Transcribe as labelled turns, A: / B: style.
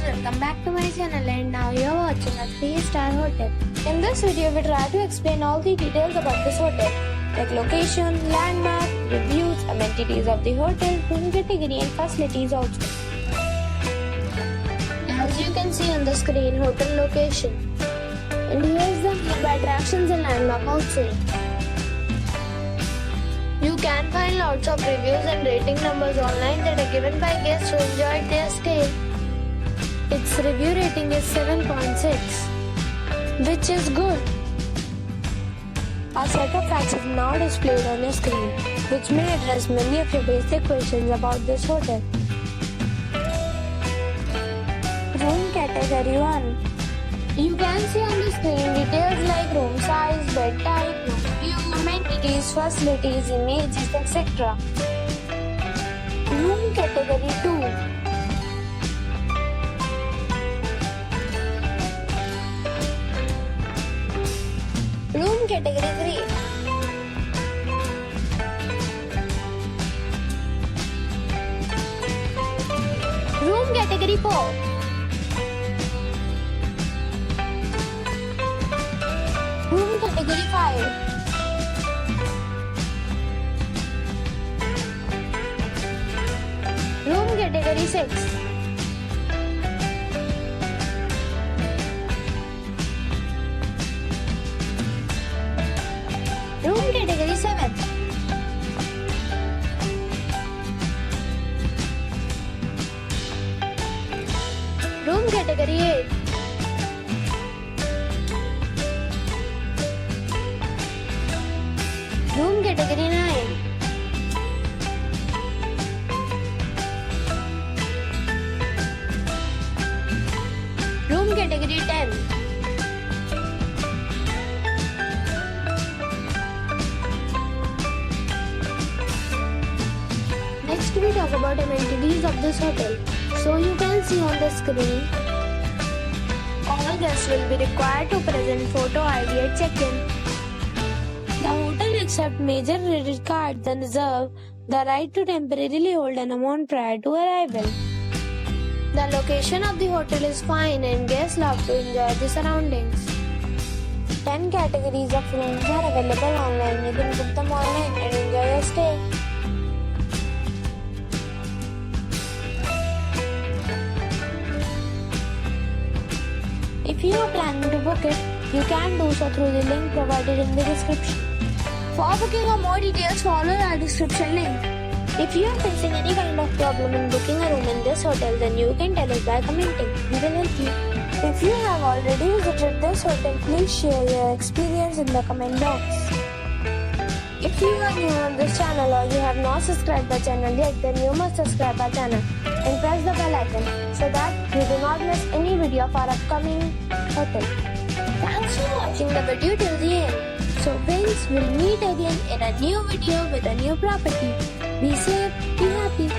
A: welcome back to my channel, and now you are watching a 3-star hotel. In this video we try to explain all the details about this hotel, like location, landmark, reviews, amenities of the hotel, room category and facilities also. As you can see on the screen, hotel location. And here is the nearby attractions and landmark also. You can find lots of reviews and rating numbers online that are given by guests who enjoyed their stay. Its review rating is 7.6, which is good. A set of facts is now displayed on your screen, which may address many of your basic questions about this hotel. Room category 1. You can see on the screen details like room size, bed type, room view, amenities, facilities, images, etc. Room category 2. Room category 3. Room category 4. Room category 5. Room category 6. Room category 7. Room category 8. Room category 9. Room category 10. Next we talk about amenities of this hotel. So you can see on the screen, all guests will be required to present photo ID at check-in. The hotel accepts major credit cards and reserve the right to temporarily hold an amount prior to arrival. The location of the hotel is fine and guests love to enjoy the surroundings. 10 categories of rooms are available online. You can book them online and enjoy your stay. If you are planning to book it, you can do so through the link provided in the description. For booking or more details, follow our description link. If you are facing any kind of problem in booking a room in this hotel, then you can tell us by commenting. We will help you. If you have already visited this hotel, please share your experience in the comment box. If you are new on this channel or you have not subscribed the channel yet, then you must subscribe our channel and press the bell icon so that you do not miss any video of our upcoming hotel. Thanks for watching the video till the end. So friends, we'll meet again in a new video with a new property. Be safe, be happy.